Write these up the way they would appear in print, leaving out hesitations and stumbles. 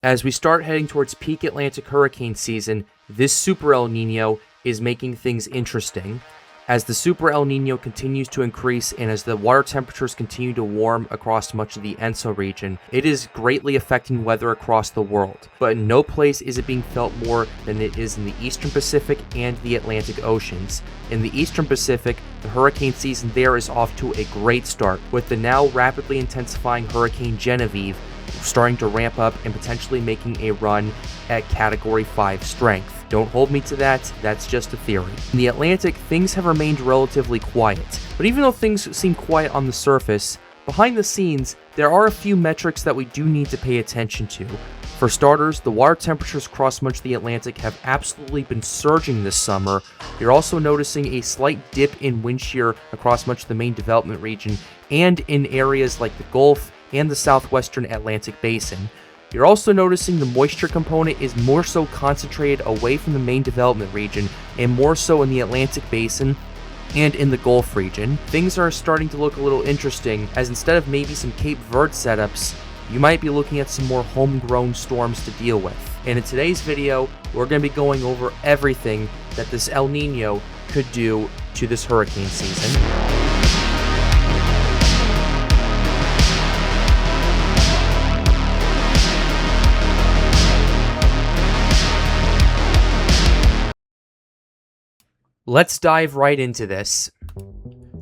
As we start heading towards peak Atlantic hurricane season, this Super El Nino is making things interesting. As the Super El Nino continues to increase and as the water temperatures continue to warm across much of the ENSO region, it is greatly affecting weather across the world. But in no place is it being felt more than it is in the Eastern Pacific and the Atlantic Oceans. In the Eastern Pacific, the hurricane season there is off to a great start, with the now rapidly intensifying Hurricane Genevieve starting to ramp up and potentially making a run at Category 5 strength. Don't hold me to that, that's just a theory. In the Atlantic, things have remained relatively quiet, but even though things seem quiet on the surface, behind the scenes, there are a few metrics that we do need to pay attention to. For starters, the water temperatures across much of the Atlantic have absolutely been surging this summer. You're also noticing a slight dip in wind shear across much of the main development region and in areas like the Gulf and the southwestern Atlantic basin. You're also noticing the moisture component is more so concentrated away from the main development region and more so in the Atlantic basin and in the Gulf region. Things are starting to look a little interesting, as instead of maybe some Cape Verde setups, you might be looking at some more homegrown storms to deal with. And in today's video, we're going to be going over everything that this El Nino could do to this hurricane season. Let's dive right into this.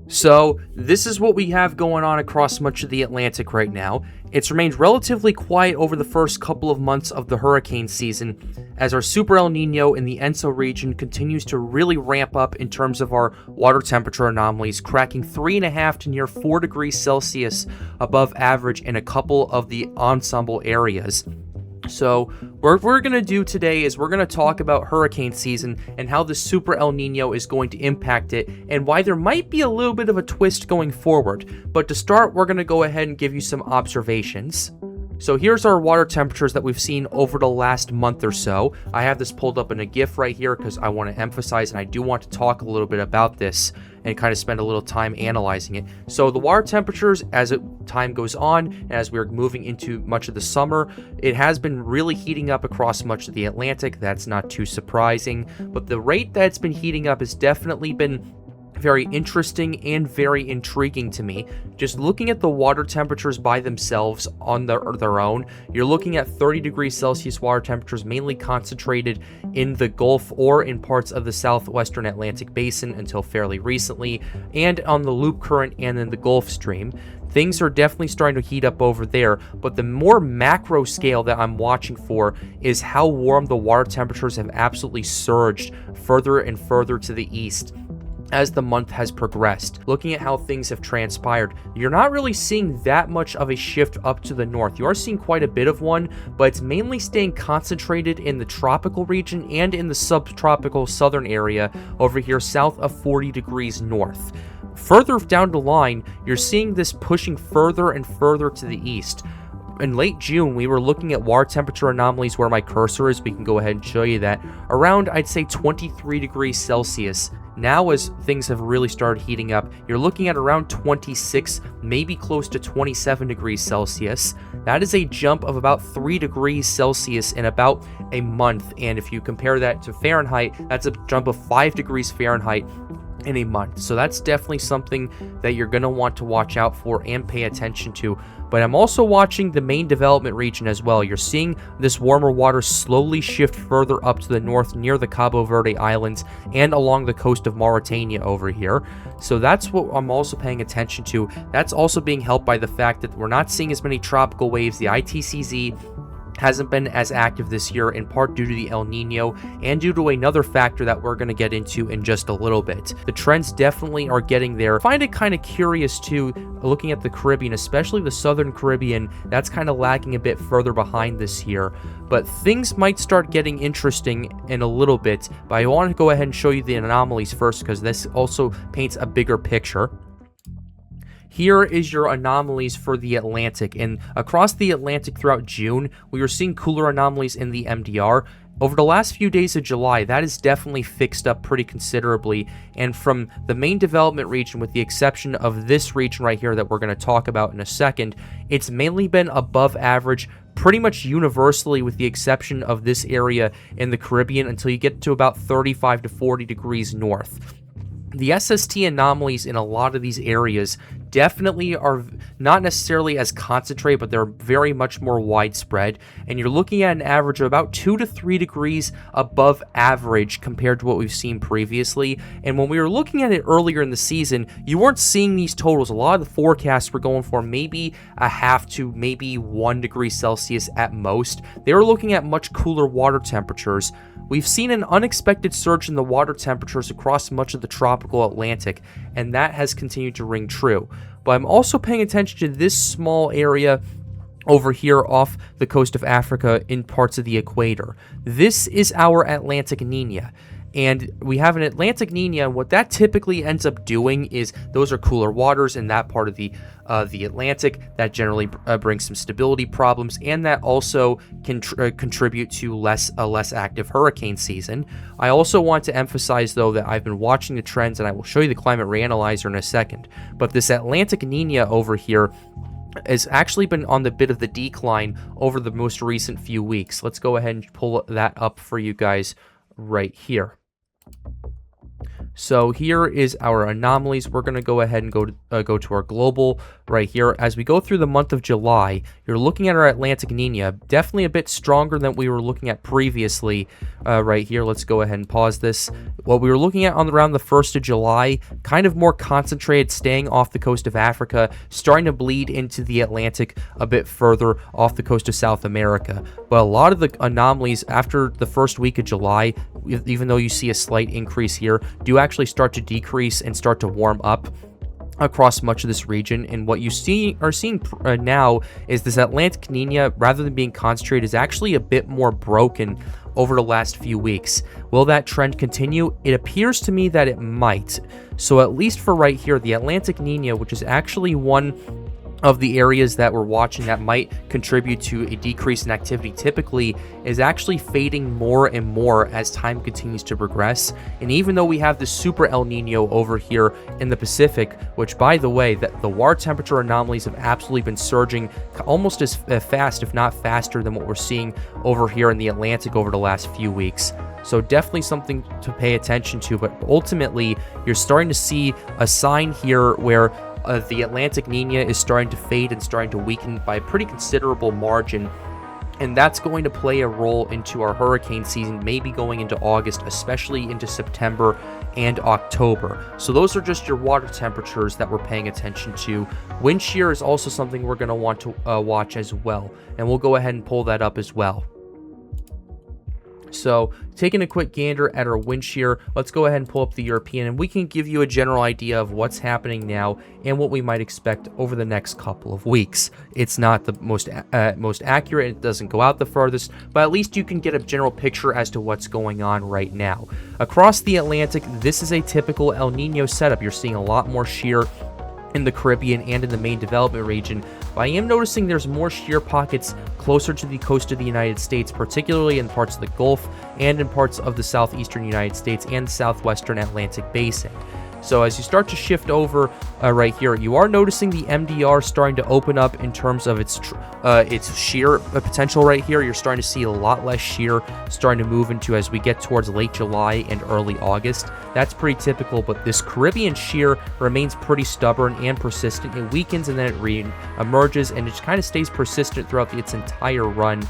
So, this is what we have going on across much of the Atlantic right now. It's remained relatively quiet over the first couple of months of the hurricane season, as our Super El Nino in the ENSO region continues to really ramp up in terms of our water temperature anomalies, cracking 3.5 to near 4 degrees Celsius above average in a couple of the ensemble areas. So, what we're going to do today is we're going to talk about hurricane season and how the Super El Nino is going to impact it and why there might be a little bit of a twist going forward. But to start, we're going to go ahead and give you some observations. So here's our water temperatures that we've seen over the last month or so. I have this pulled up in a GIF right here because I want to emphasize and I do want to talk a little bit about this and kind of spend a little time analyzing it. So the water temperatures, as time goes on, and as we're moving into much of the summer, it has been really heating up across much of the Atlantic. That's not too surprising, but the rate that it's been heating up has definitely been very interesting and very intriguing to me. Just looking at the water temperatures by themselves on their own, you're looking at 30 degrees Celsius water temperatures mainly concentrated in the Gulf or in parts of the southwestern Atlantic basin until fairly recently, and on the loop current and in the Gulf Stream. Things are definitely starting to heat up over there, but the more macro scale that I'm watching for is how warm the water temperatures have absolutely surged further and further to the east as the month has progressed. Looking at how things have transpired, you're not really seeing that much of a shift up to the north. You are seeing quite a bit of one, but it's mainly staying concentrated in the tropical region and in the subtropical southern area over here south of 40 degrees north. Further down the line, you're seeing this pushing further and further to the east. In late June, we were looking at water temperature anomalies where my cursor is. We can go ahead and show you that. Around, I'd say, 23 degrees Celsius. Now, as things have really started heating up, you're looking at around 26, maybe close to 27 degrees Celsius. That is a jump of about 3 degrees Celsius in about a month. And if you compare that to Fahrenheit, that's a jump of 5 degrees Fahrenheit in a month. So that's definitely something that you're going to want to watch out for and pay attention to. But I'm also watching the main development region as well. You're seeing this warmer water slowly shift further up to the north near the Cabo Verde Islands and along the coast of Mauritania over here. So that's what I'm also paying attention to. That's also being helped by the fact that we're not seeing as many tropical waves. The ITCZ hasn't been as active this year, in part due to the El Nino and due to another factor that we're going to get into in just a little bit. The trends definitely are getting there. I find it kind of curious too, looking at the Caribbean, especially the Southern Caribbean, that's kind of lagging a bit further behind this year. But things might start getting interesting in a little bit, but I want to go ahead and show you the anomalies first because this also paints a bigger picture. Here is your anomalies for the Atlantic, and across the Atlantic throughout June, we were seeing cooler anomalies in the MDR. Over the last few days of July, that is definitely fixed up pretty considerably, and from the main development region, with the exception of this region right here that we're going to talk about in a second, it's mainly been above average pretty much universally, with the exception of this area in the Caribbean, until you get to about 35 to 40 degrees north. The SST anomalies in a lot of these areas definitely are not necessarily as concentrated, but they're very much more widespread, and you're looking at an average of about 2 to 3 degrees above average compared to what we've seen previously. And when we were looking at it earlier in the season, you weren't seeing these totals. A lot of the forecasts were going for maybe a half to maybe 1 degree Celsius at most. They were looking at much cooler water temperatures. We've seen an unexpected surge in the water temperatures across much of the tropical Atlantic, and that has continued to ring true. But I'm also paying attention to this small area over here off the coast of Africa in parts of the equator. This is our Atlantic Niña. And we have an Atlantic Niña, and what that typically ends up doing is those are cooler waters in that part of the Atlantic. That generally brings some stability problems, and that also can contribute to a less active hurricane season. I also want to emphasize, though, that I've been watching the trends, and I will show you the climate reanalyzer in a second. But this Atlantic Niña over here has actually been on the bit of the decline over the most recent few weeks. Let's go ahead and pull that up for you guys right here. So here is our anomalies. We're going to go ahead and go to our global right here. As we go through the month of July, you're looking at our Atlantic Niña, definitely a bit stronger than we were looking at previously right here. Let's go ahead and pause this. What we were looking at on around the 1st of July, kind of more concentrated, staying off the coast of Africa, starting to bleed into the Atlantic a bit further off the coast of South America. But a lot of the anomalies after the first week of July, even though you see a slight increase here, do actually start to decrease and start to warm up across much of this region. And what you are seeing now is this Atlantic Niña, rather than being concentrated, is actually a bit more broken over the last few weeks. Will that trend continue? It appears to me that it might. So at least for right here, the Atlantic Niña, which is actually one of the areas that we're watching that might contribute to a decrease in activity typically, is actually fading more and more as time continues to progress. And even though we have the super El Nino over here in the Pacific, which, by the way, that the water temperature anomalies have absolutely been surging almost as fast, if not faster, than what we're seeing over here in the Atlantic over the last few weeks. So definitely something to pay attention to. But ultimately, you're starting to see a sign here where the Atlantic Niña is starting to fade and starting to weaken by a pretty considerable margin, and that's going to play a role into our hurricane season, maybe going into August, especially into September and October. So those are just your water temperatures that we're paying attention to. Wind shear is also something we're going to want to watch as well, and we'll go ahead and pull that up as well. So taking a quick gander at our wind shear, let's go ahead and pull up the European, and we can give you a general idea of what's happening now and what we might expect over the next couple of weeks. It's not the most accurate, it doesn't go out the furthest, but at least you can get a general picture as to what's going on right now. Across the Atlantic, this is a typical El Nino setup. You're seeing a lot more shear in the Caribbean and in the main development region, but I am noticing there's more shear pockets closer to the coast of the United States, particularly in parts of the Gulf and in parts of the southeastern United States and southwestern Atlantic basin. So as you start to shift over right here, you are noticing the MDR starting to open up in terms of its shear potential right here. You're starting to see a lot less shear starting to move into as we get towards late July and early August. That's pretty typical, but this Caribbean shear remains pretty stubborn and persistent. It weakens and then it re-emerges, and it just kind of stays persistent throughout its entire run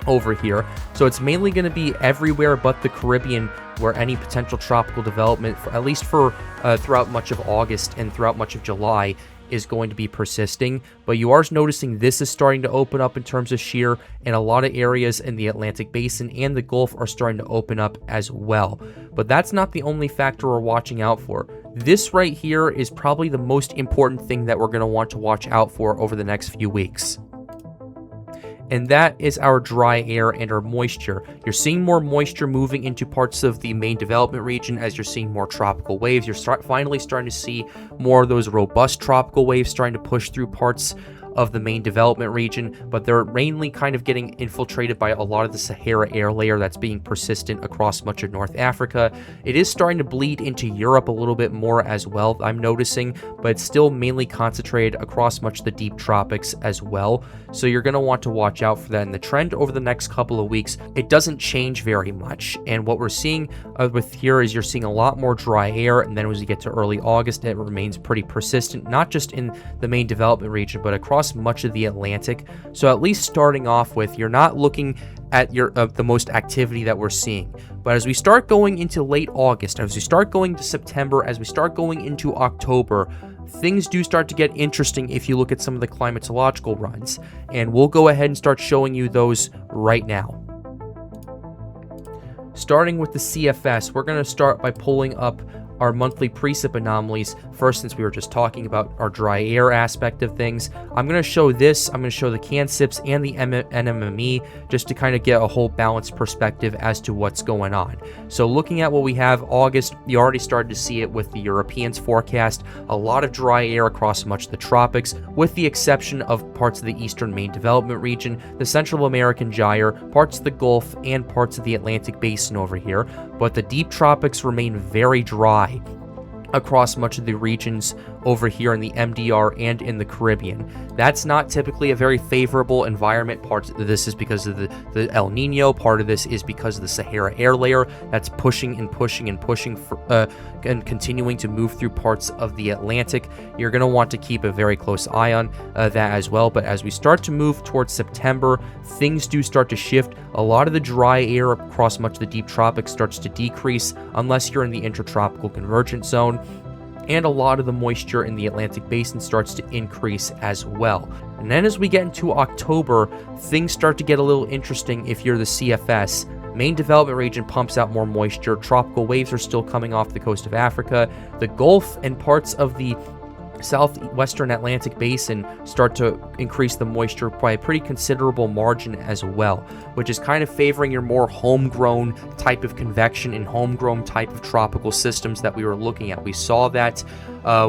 over here. So it's mainly going to be everywhere but the Caribbean where any potential tropical development, at least for throughout much of August and throughout much of July, is going to be persisting. But you are noticing this is starting to open up in terms of shear, and a lot of areas in the Atlantic Basin and the Gulf are starting to open up as well. But that's not the only factor we're watching out for. This right here is probably the most important thing that we're going to want to watch out for over the next few weeks, and that is our dry air and our moisture. You're seeing more moisture moving into parts of the main development region as you're seeing more tropical waves. You're finally starting to see more of those robust tropical waves starting to push through parts of the main development region, but they're mainly kind of getting infiltrated by a lot of the Sahara air layer that's being persistent across much of North Africa. It is starting to bleed into Europe a little bit more as well, I'm noticing, but it's still mainly concentrated across much of the deep tropics as well. So you're going to want to watch out for that. And the trend over the next couple of weeks, it doesn't change very much. And what we're seeing with here is you're seeing a lot more dry air. And then as you get to early August, it remains pretty persistent, not just in the main development region, but across much of the Atlantic. So at least starting off with, you're not looking at the most activity that we're seeing. But as we start going into late August, as we start going to September, as we start going into October, things do start to get interesting if you look at some of the climatological runs. And we'll go ahead and start showing you those right now. Starting with the CFS, we're going to start by pulling up our monthly precip anomalies first, since we were just talking about our dry air aspect of things. I'm going to show this, I'm going to show the CANSIPs and the NMME just to kind of get a whole balanced perspective as to what's going on. So looking at what we have, August, you already started to see it with the Europeans forecast. A lot of dry air across much of the tropics, with the exception of parts of the eastern main development region, the Central American gyre, parts of the Gulf, and parts of the Atlantic basin over here. But the deep tropics remain very dry across much of the regions over here in the MDR and in the Caribbean. That's not typically a very favorable environment. Part of this is because of the El Nino. Part of this is because of the Sahara air layer that's pushing and pushing and pushing and continuing to move through parts of the Atlantic. You're going to want to keep a very close eye on that as well. But as we start to move towards September, things do start to shift. A lot of the dry air across much of the deep tropics starts to decrease unless you're in the intertropical convergence zone. And a lot of the moisture in the Atlantic basin starts to increase as well. And then as we get into October, things start to get a little interesting if you're the CFS. Main development region pumps out more moisture. Tropical waves are still coming off the coast of Africa. The Gulf and parts of the southwestern Atlantic basin start to increase the moisture by a pretty considerable margin as well, which is kind of favoring your more homegrown type of convection and homegrown type of tropical systems that we were looking at. We saw that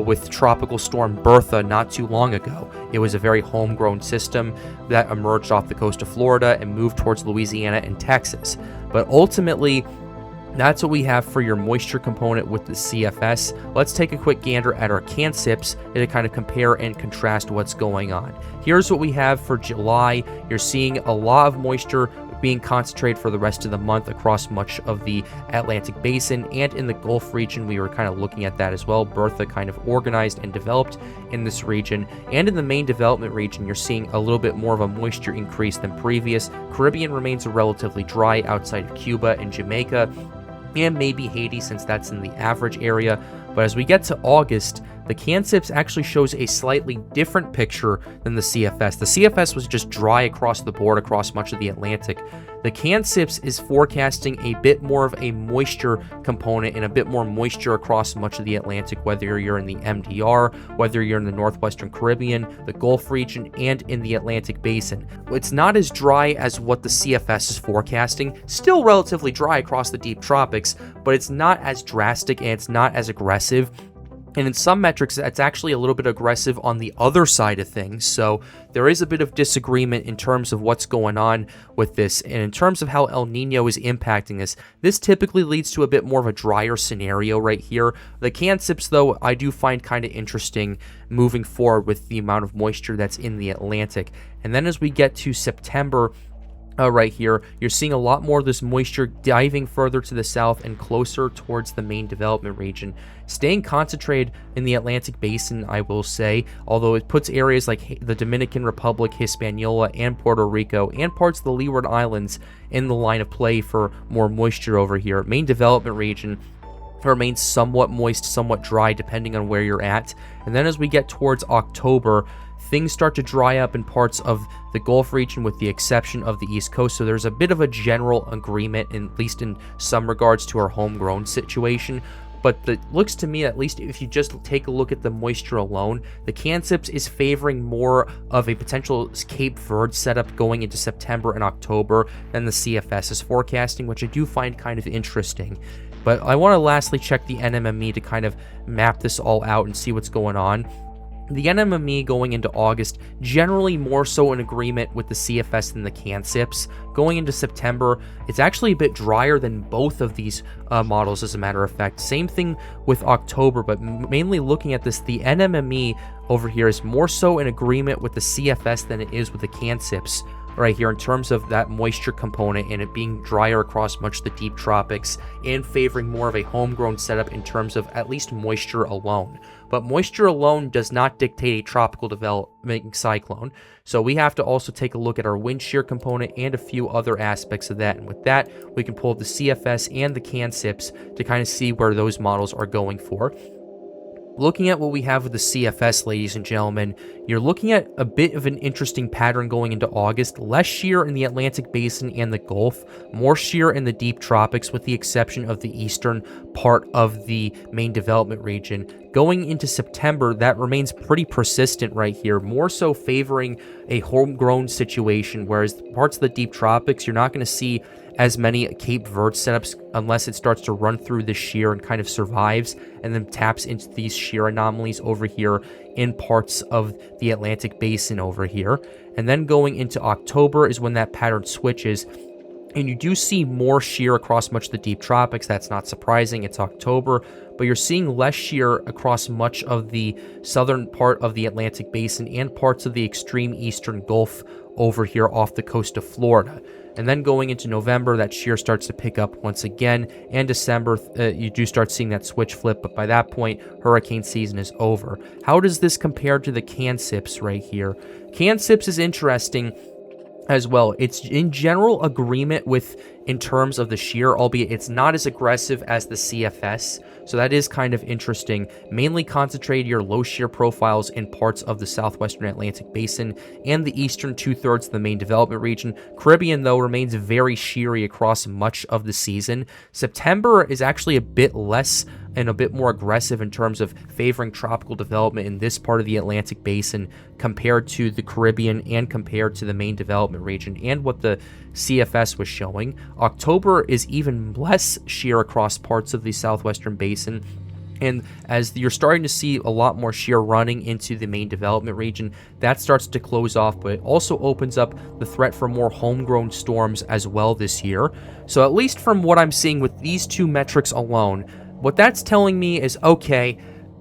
with Tropical Storm Bertha not too long ago. It was a very homegrown system that emerged off the coast of Florida and moved towards Louisiana and Texas. But ultimately, that's what we have for your moisture component with the CFS. Let's take a quick gander at our CANSIPs to kind of compare and contrast what's going on. Here's what we have for July. You're seeing a lot of moisture being concentrated for the rest of the month across much of the Atlantic basin, and in the Gulf region we were kind of looking at that as well. Bertha kind of organized and developed in this region, and in the main development region you're seeing a little bit more of a moisture increase than previous. Caribbean remains relatively dry outside of Cuba and Jamaica, and maybe Haiti, since that's in the average area. But as we get to August, the CANSIPs actually shows a slightly different picture than the CFS. The CFS was just dry across the board across much of the Atlantic. The CANSIPs is forecasting a bit more of a moisture component and a bit more moisture across much of the Atlantic, whether you're in the MDR, whether you're in the northwestern Caribbean, the Gulf region, and in the Atlantic basin. It's not as dry as what the CFS is forecasting, still relatively dry across the deep tropics, but it's not as drastic and it's not as aggressive. And in some metrics, that's actually a little bit aggressive on the other side of things. So there is a bit of disagreement in terms of what's going on with this. And in terms of how El Nino is impacting this, this typically leads to a bit more of a drier scenario right here. The CANSIPs, though, I do find kind of interesting moving forward with the amount of moisture that's in the Atlantic. And then as we get to September, right here, you're seeing a lot more of this moisture diving further to the south and closer towards the main development region, staying concentrated in the Atlantic basin, I will say, although it puts areas like the Dominican Republic, Hispaniola, and Puerto Rico, and parts of the Leeward Islands in the line of play for more moisture over here. Main development region remains somewhat moist, somewhat dry, depending on where you're at. And then as we get towards October, things start to dry up in parts of the Gulf region with the exception of the East Coast. So there's a bit of a general agreement, at least in some regards, to our homegrown situation. But it looks to me, at least if you just take a look at the moisture alone, the CANSIPs is favoring more of a potential Cape Verde setup going into September and October than the CFS is forecasting, which I do find kind of interesting. But I want to lastly check the NMME to kind of map this all out and see what's going on. The NMME going into August, generally more so in agreement with the CFS than the CANSIPs. Going into September, it's actually a bit drier than both of these models, as a matter of fact. Same thing with October, but mainly looking at this, the NMME over here is more so in agreement with the CFS than it is with the CANSIPs right here in terms of that moisture component and it being drier across much of the deep tropics and favoring more of a homegrown setup in terms of at least moisture alone. But moisture alone does not dictate a tropical developing cyclone. So we have to also take a look at our wind shear component and a few other aspects of that. And with that, we can pull up the CFS and the CANSIPs to kind of see where those models are going for. Looking at what we have with the CFS, ladies and gentlemen, you're looking at a bit of an interesting pattern going into August. Less shear in the Atlantic Basin and the Gulf, more shear in the deep tropics with the exception of the eastern part of the main development region. Going into September, that remains pretty persistent right here, more so favoring a homegrown situation, whereas parts of the deep tropics, you're not going to see as many Cape Verde setups unless it starts to run through the shear and kind of survives and then taps into these shear anomalies over here in parts of the Atlantic Basin over here. And then going into October is when that pattern switches. And you do see more shear across much of the deep tropics. That's not surprising. It's October, but you're seeing less shear across much of the southern part of the Atlantic Basin and parts of the extreme eastern Gulf over here off the coast of Florida. And then going into November, that shear starts to pick up once again. And December, you do start seeing that switch flip. But by that point, hurricane season is over. How does this compare to the CANSIPs right here? CANSIPs is interesting as well. It's in general agreement with in terms of the shear, albeit it's not as aggressive as the CFS. So that is kind of interesting. Mainly concentrated your low shear profiles in parts of the southwestern Atlantic Basin and the eastern 2/3 of the main development region. Caribbean, though, remains very sheary across much of the season. September is actually a bit less and a bit more aggressive in terms of favoring tropical development in this part of the Atlantic Basin compared to the Caribbean and compared to the main development region and what the CFS was showing. October is even less shear across parts of the southwestern basin. And as you're starting to see a lot more shear running into the main development region, that starts to close off, but it also opens up the threat for more homegrown storms as well this year. So at least from what I'm seeing with these two metrics alone, what that's telling me is, okay,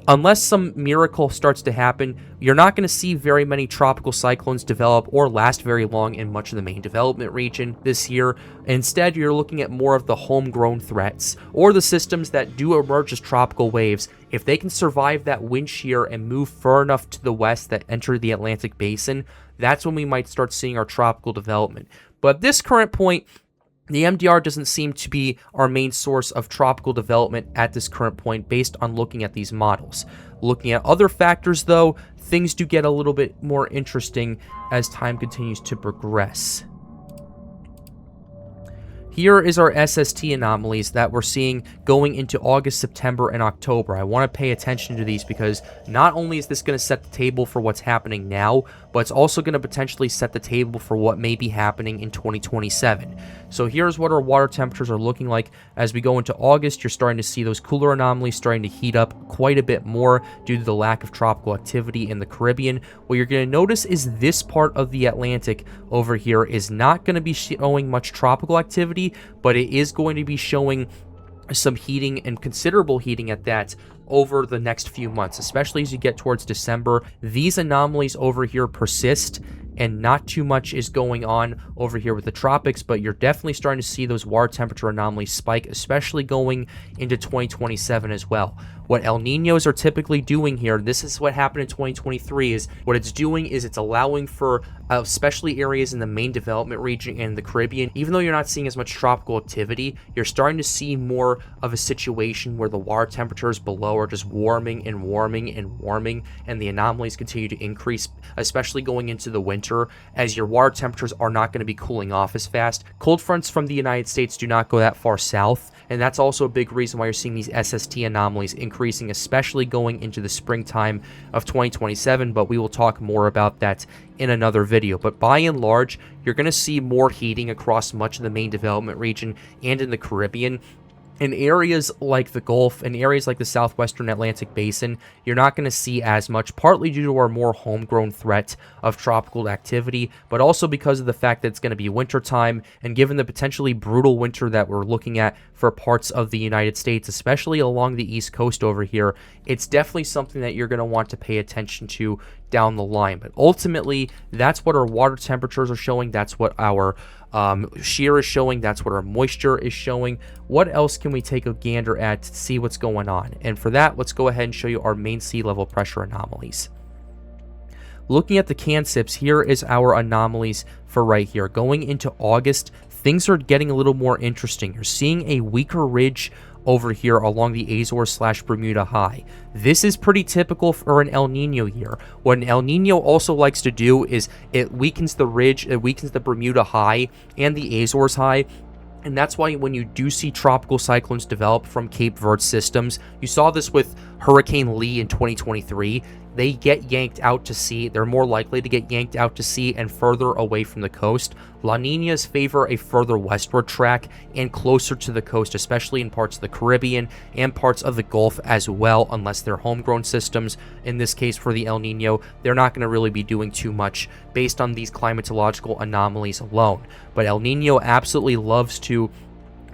unless some miracle starts to happen, you're not going to see very many tropical cyclones develop or last very long in much of the main development region this year. Instead, you're looking at more of the homegrown threats or the systems that do emerge as tropical waves. If they can survive that wind shear and move far enough to the west that enter the Atlantic Basin, that's when we might start seeing our tropical development. But at this current point, the MDR doesn't seem to be our main source of tropical development at this current point based on looking at these models. Looking at other factors, though, things do get a little bit more interesting as time continues to progress. Here is our SST anomalies that we're seeing going into August, September, and October. I want to pay attention to these because not only is this going to set the table for what's happening now, but it's also going to potentially set the table for what may be happening in 2027. So here's what our water temperatures are looking like. As we go into August, you're starting to see those cooler anomalies starting to heat up quite a bit more due to the lack of tropical activity in the Caribbean. What you're going to notice is this part of the Atlantic over here is not going to be showing much tropical activity, but it is going to be showing some heating and considerable heating at that over the next few months, especially as you get towards December. These anomalies over here persist and not too much is going on over here with the tropics, but you're definitely starting to see those water temperature anomalies spike, especially going into 2027 as well. What El Niños are typically doing here, this is what happened in 2023, is what it's doing is it's allowing for especially areas in the main development region and the Caribbean, even though you're not seeing as much tropical activity, you're starting to see more of a situation where the water temperatures below are just warming and warming and warming, and the anomalies continue to increase, especially going into the winter, as your water temperatures are not going to be cooling off as fast. Cold fronts from the United States do not go that far south, and that's also a big reason why you're seeing these SST anomalies increasing, especially going into the springtime of 2027, but we will talk more about that in another video. But by and large, you're going to see more heating across much of the main development region and in the Caribbean. In areas like the Gulf and areas like the southwestern Atlantic Basin, you're not going to see as much, partly due to our more homegrown threat of tropical activity, but also because of the fact that it's going to be wintertime, and given the potentially brutal winter that we're looking at for parts of the United States, especially along the East Coast over here, it's definitely something that you're going to want to pay attention to down the line. But ultimately, that's what our water temperatures are showing. That's what our shear is showing. That's what our moisture is showing. What else can we take a gander at to see what's going on? And for that, let's go ahead and show you our main sea level pressure anomalies. Looking at the CANSIPs, here is our anomalies for right here. Going into August, things are getting a little more interesting. You're seeing a weaker ridge over here along the Azores/Bermuda High. This is pretty typical for an El Nino year. What an El Nino also likes to do is it weakens the ridge, it weakens the Bermuda High and the Azores High. And that's why when you do see tropical cyclones develop from Cape Verde systems, you saw this with Hurricane Lee in 2023, they get yanked out to sea. They're more likely to get yanked out to sea and further away from the coast. La Niñas favor a further westward track and closer to the coast, especially in parts of the Caribbean and parts of the Gulf as well, unless they're homegrown systems. In this case, for the El Nino, they're not going to really be doing too much based on these climatological anomalies alone. But El Nino absolutely loves to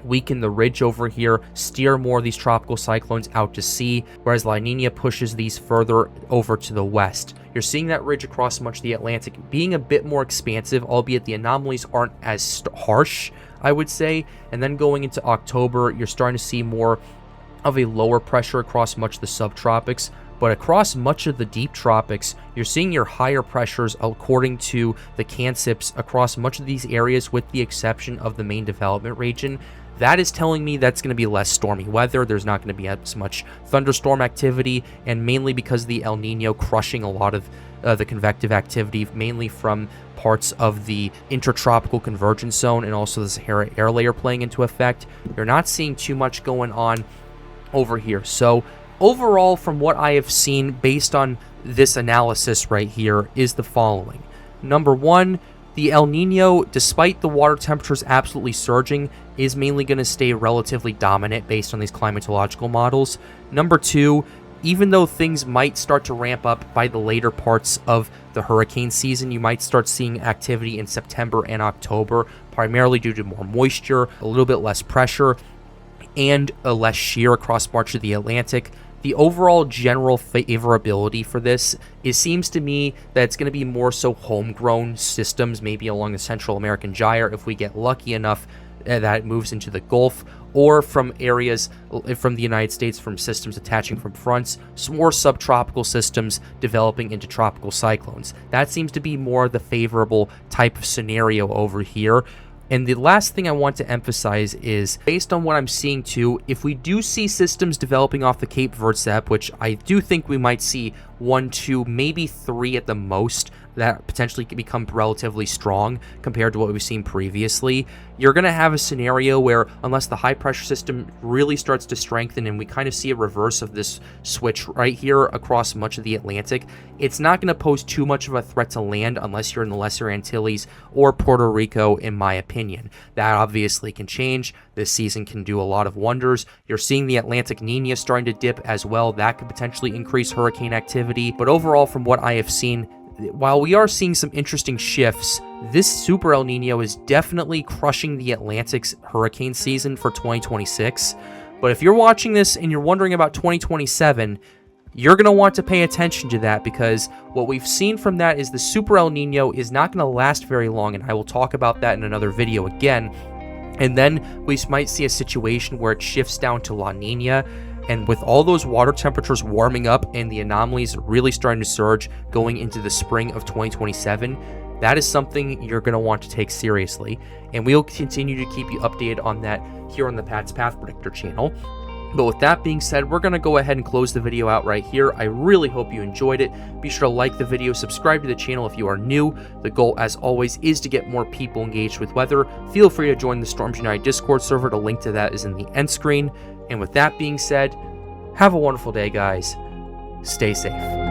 weaken the ridge over here, steer more of these tropical cyclones out to sea, whereas La Nina pushes these further over to the west. You're seeing that ridge across much of the Atlantic being a bit more expansive, albeit the anomalies aren't as harsh, I would say. And then going into October, you're starting to see more of a lower pressure across much of the subtropics. But across much of the deep tropics, you're seeing your higher pressures according to the CANSIPs across much of these areas, with the exception of the main development region. That is telling me that's going to be less stormy weather. There's not going to be as much thunderstorm activity, and mainly because of the El Nino crushing a lot of the convective activity, mainly from parts of the intertropical convergence zone and also the Sahara air layer playing into effect. You're not seeing too much going on over here. So overall, from what I have seen based on this analysis right here, is the following. Number one, the El Nino, despite the water temperatures absolutely surging, is mainly going to stay relatively dominant based on these climatological models. Number two, even though things might start to ramp up by the later parts of the hurricane season, you might start seeing activity in September and October, primarily due to more moisture, a little bit less pressure, and a less shear across much of the Atlantic. The overall general favorability for this seems to me that it's going to be more so homegrown systems, maybe along the Central American gyre if we get lucky enough that it moves into the Gulf, or from areas from the United States, from systems attaching from fronts, some more subtropical systems developing into tropical cyclones. That seems to be more the favorable type of scenario over here. And the last thing I want to emphasize is, based on what I'm seeing too, if we do see systems developing off the Cape Verde Sep, which I do think we might see 1, 2, maybe 3 at the most, that potentially could become relatively strong compared to what we've seen previously, you're going to have a scenario where, unless the high pressure system really starts to strengthen and we kind of see a reverse of this switch right here across much of the Atlantic, it's not going to pose too much of a threat to land unless you're in the Lesser Antilles or Puerto Rico, in my opinion. That obviously can change. This season can do a lot of wonders. You're seeing the Atlantic Ninia starting to dip as well. That could potentially increase hurricane activity. But overall, from what I have seen, while we are seeing some interesting shifts, this Super El Nino is definitely crushing the Atlantic's hurricane season for 2026. But if you're watching this and you're wondering about 2027, you're going to want to pay attention to that, because what we've seen from that is the Super El Nino is not going to last very long, and I will talk about that in another video again. And then we might see a situation where it shifts down to La Nina. And with all those water temperatures warming up and the anomalies really starting to surge going into the spring of 2027, that is something you're going to want to take seriously. And we'll continue to keep you updated on that here on the Pat's Path Predictor channel. But with that being said, we're going to go ahead and close the video out right here. I really hope you enjoyed it. Be sure to like the video, subscribe to the channel if you are new. The goal, as always, is to get more people engaged with weather. Feel free to join the Storms United Discord server. The link to that is in the end screen. And with that being said, have a wonderful day, guys. Stay safe.